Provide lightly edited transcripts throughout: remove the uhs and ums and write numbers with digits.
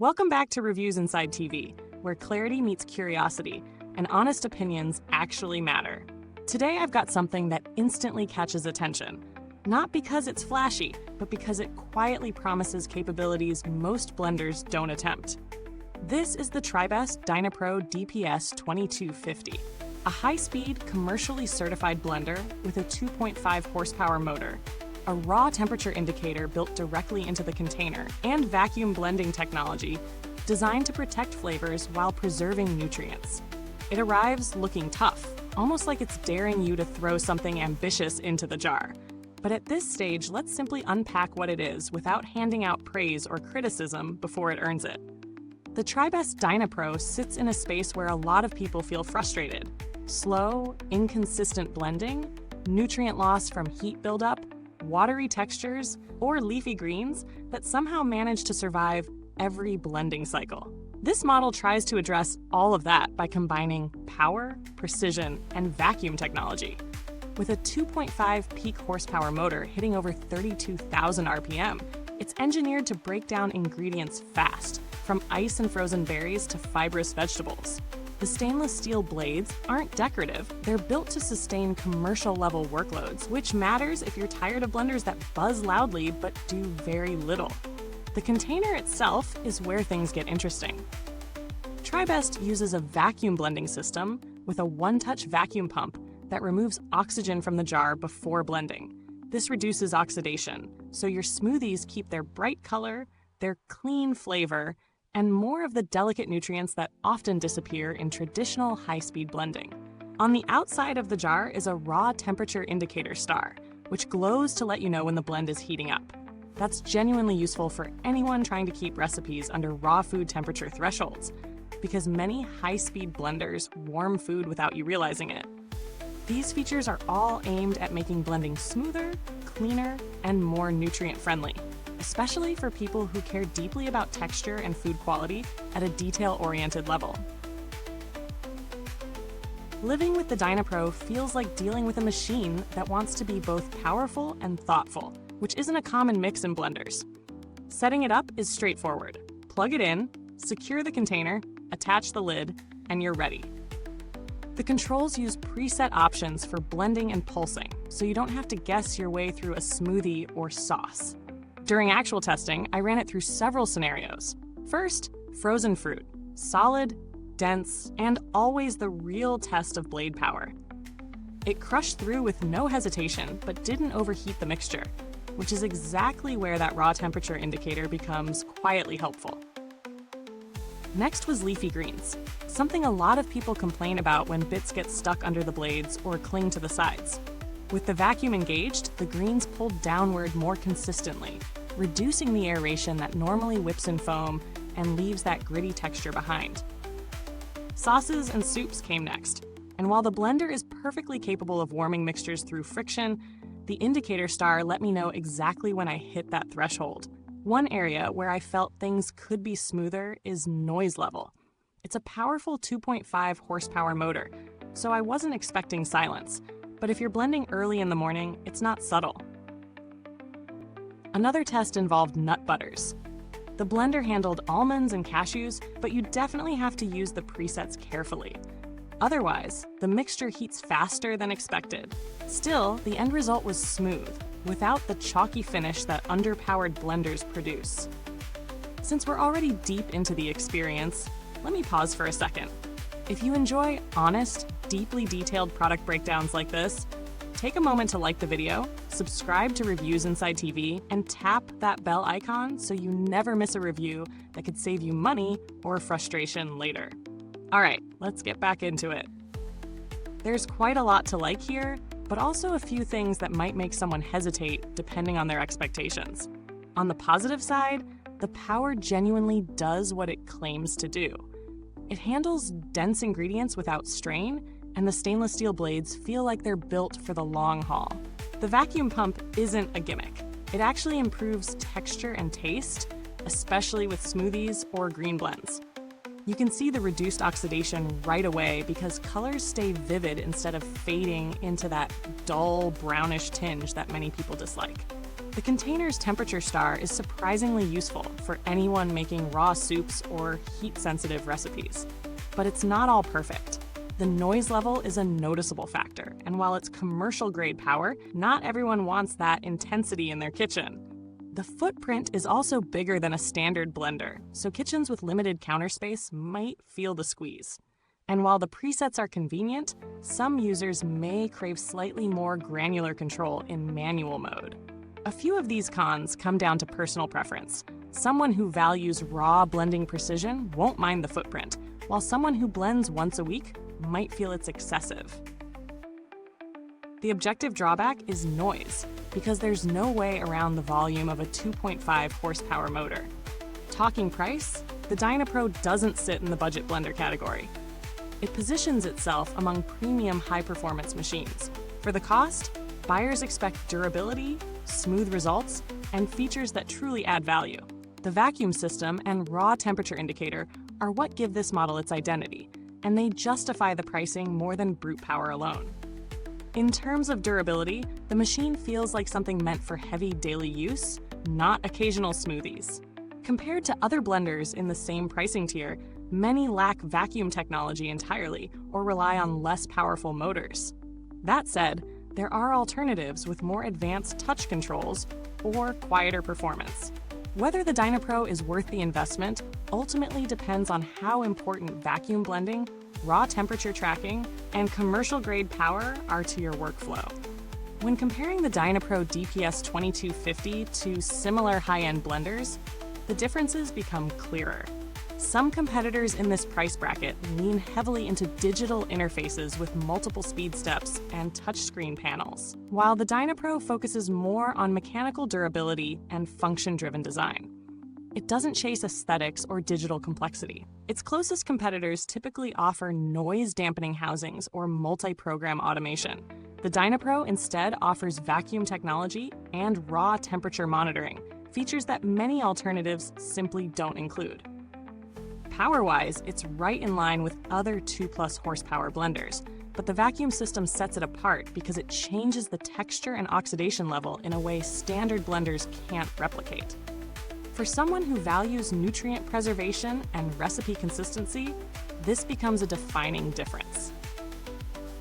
Welcome back to Reviews Inside TV, where clarity meets curiosity and honest opinions actually matter. Today I've got something that instantly catches attention. Not because it's flashy, but because it quietly promises capabilities most blenders don't attempt. This is the Tribest Dynapro DPS-2250, a high-speed, commercially certified blender with a 2.5 horsepower motor, a raw temperature indicator built directly into the container, and vacuum blending technology designed to protect flavors while preserving nutrients. It arrives looking tough, almost like it's daring you to throw something ambitious into the jar. But at this stage, let's simply unpack what it is without handing out praise or criticism before it earns it. The Tribest Dynapro sits in a space where a lot of people feel frustrated. Slow, inconsistent blending, nutrient loss from heat buildup, watery textures, or leafy greens that somehow manage to survive every blending cycle. This model tries to address all of that by combining power, precision, and vacuum technology. With a 2.5 peak horsepower motor hitting over 32,000 RPM, it's engineered to break down ingredients fast, from ice and frozen berries to fibrous vegetables. The stainless steel blades aren't decorative, they're built to sustain commercial-level workloads, which matters if you're tired of blenders that buzz loudly but do very little. The container itself is where things get interesting. Tribest uses a vacuum blending system with a one-touch vacuum pump that removes oxygen from the jar before blending. This reduces oxidation, so your smoothies keep their bright color, their clean flavor, and more of the delicate nutrients that often disappear in traditional high-speed blending. On the outside of the jar is a raw temperature indicator star, which glows to let you know when the blend is heating up. That's genuinely useful for anyone trying to keep recipes under raw food temperature thresholds, because many high-speed blenders warm food without you realizing it. These features are all aimed at making blending smoother, cleaner, and more nutrient-friendly, especially for people who care deeply about texture and food quality at a detail-oriented level. Living with the Dynapro feels like dealing with a machine that wants to be both powerful and thoughtful, which isn't a common mix in blenders. Setting it up is straightforward. Plug it in, secure the container, attach the lid, and you're ready. The controls use preset options for blending and pulsing, so you don't have to guess your way through a smoothie or sauce. During actual testing, I ran it through several scenarios. First, frozen fruit. Solid, dense, and always the real test of blade power. It crushed through with no hesitation, but didn't overheat the mixture, which is exactly where that raw temperature indicator becomes quietly helpful. Next was leafy greens, something a lot of people complain about when bits get stuck under the blades or cling to the sides. With the vacuum engaged, the greens pulled downward more consistently, reducing the aeration that normally whips in foam and leaves that gritty texture behind. Sauces and soups came next, and while the blender is perfectly capable of warming mixtures through friction, the indicator star let me know exactly when I hit that threshold. One area where I felt things could be smoother is noise level. It's a powerful 2.5 horsepower motor, so I wasn't expecting silence. But if you're blending early in the morning, it's not subtle. Another test involved nut butters. The blender handled almonds and cashews, but you definitely have to use the presets carefully. Otherwise, the mixture heats faster than expected. Still, the end result was smooth, without the chalky finish that underpowered blenders produce. Since we're already deep into the experience, let me pause for a second. If you enjoy honest, deeply detailed product breakdowns like this, take a moment to like the video, subscribe to Reviews Inside TV, and tap that bell icon so you never miss a review that could save you money or frustration later. All right, let's get back into it. There's quite a lot to like here, but also a few things that might make someone hesitate depending on their expectations. On the positive side, the power genuinely does what it claims to do. It handles dense ingredients without strain, and the stainless steel blades feel like they're built for the long haul. The vacuum pump isn't a gimmick. It actually improves texture and taste, especially with smoothies or green blends. You can see the reduced oxidation right away because colors stay vivid instead of fading into that dull brownish tinge that many people dislike. The container's temperature star is surprisingly useful for anyone making raw soups or heat-sensitive recipes. But it's not all perfect. The noise level is a noticeable factor, and while it's commercial-grade power, not everyone wants that intensity in their kitchen. The footprint is also bigger than a standard blender, so kitchens with limited counter space might feel the squeeze. And while the presets are convenient, some users may crave slightly more granular control in manual mode. A few of these cons come down to personal preference. Someone who values raw blending precision won't mind the footprint, while someone who blends once a week might feel it's excessive. The objective drawback is noise, because there's no way around the volume of a 2.5 horsepower motor. Talking price, the Dynapro doesn't sit in the budget blender category. It positions itself among premium high-performance machines. For the cost, buyers expect durability, smooth results, and features that truly add value. The vacuum system and raw temperature indicator are what give this model its identity, and they justify the pricing more than brute power alone. In terms of durability, the machine feels like something meant for heavy daily use, not occasional smoothies. Compared to other blenders in the same pricing tier, many lack vacuum technology entirely or rely on less powerful motors. That said, there are alternatives with more advanced touch controls or quieter performance. Whether the Dynapro is worth the investment ultimately depends on how important vacuum blending, raw temperature tracking, and commercial-grade power are to your workflow. When comparing the Dynapro DPS-2250 to similar high-end blenders, the differences become clearer. Some competitors in this price bracket lean heavily into digital interfaces with multiple speed steps and touchscreen panels, while the Dynapro focuses more on mechanical durability and function-driven design. It doesn't chase aesthetics or digital complexity. Its closest competitors typically offer noise-dampening housings or multi-program automation. The Dynapro instead offers vacuum technology and raw temperature monitoring, features that many alternatives simply don't include. Power-wise, it's right in line with other 2+ horsepower blenders, but the vacuum system sets it apart because it changes the texture and oxidation level in a way standard blenders can't replicate. For someone who values nutrient preservation and recipe consistency, this becomes a defining difference.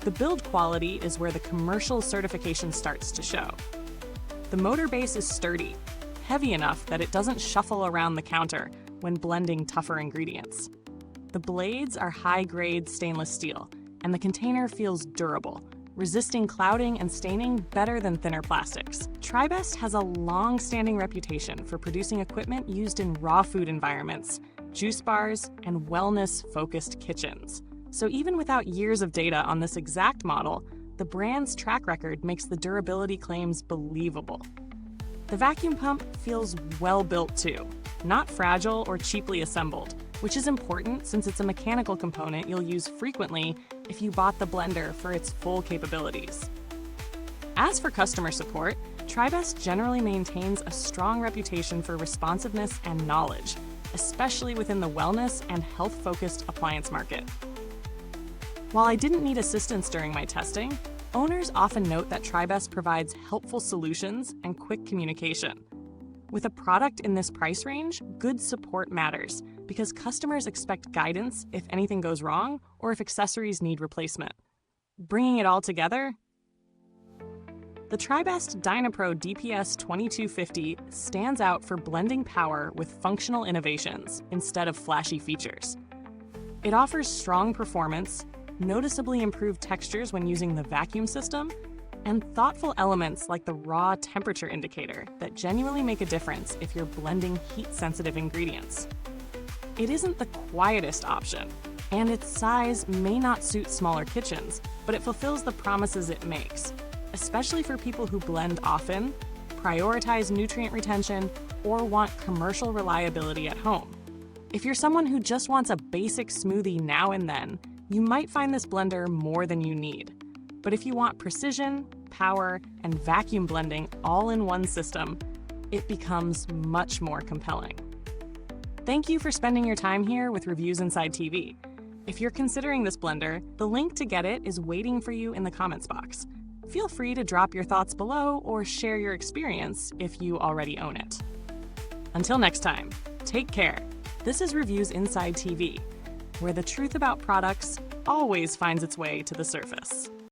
The build quality is where the commercial certification starts to show. The motor base is sturdy, heavy enough that it doesn't shuffle around the counter when blending tougher ingredients. The blades are high-grade stainless steel, and the container feels durable, resisting clouding and staining better than thinner plastics. Tribest has a long-standing reputation for producing equipment used in raw food environments, juice bars, and wellness-focused kitchens. So even without years of data on this exact model, the brand's track record makes the durability claims believable. The vacuum pump feels well-built too, not fragile or cheaply assembled, which is important since it's a mechanical component you'll use frequently if you bought the blender for its full capabilities. As for customer support, Tribest generally maintains a strong reputation for responsiveness and knowledge, especially within the wellness and health-focused appliance market. While I didn't need assistance during my testing, owners often note that Tribest provides helpful solutions and quick communication. With a product in this price range, good support matters because customers expect guidance if anything goes wrong or if accessories need replacement. Bringing it all together, the Tribest Dynapro DPS-2250 stands out for blending power with functional innovations instead of flashy features. It offers strong performance, noticeably improved textures when using the vacuum system, and thoughtful elements like the raw temperature indicator that genuinely make a difference if you're blending heat-sensitive ingredients. It isn't the quietest option, and its size may not suit smaller kitchens, but it fulfills the promises it makes, especially for people who blend often, prioritize nutrient retention, or want commercial reliability at home. If you're someone who just wants a basic smoothie now and then, you might find this blender more than you need. But if you want precision, power, and vacuum blending all in one system, it becomes much more compelling. Thank you for spending your time here with Reviewsinside TV. If you're considering this blender, the link to get it is waiting for you in the comments box. Feel free to drop your thoughts below or share your experience if you already own it. Until next time, take care. This is Reviews Inside TV, where the truth about products always finds its way to the surface.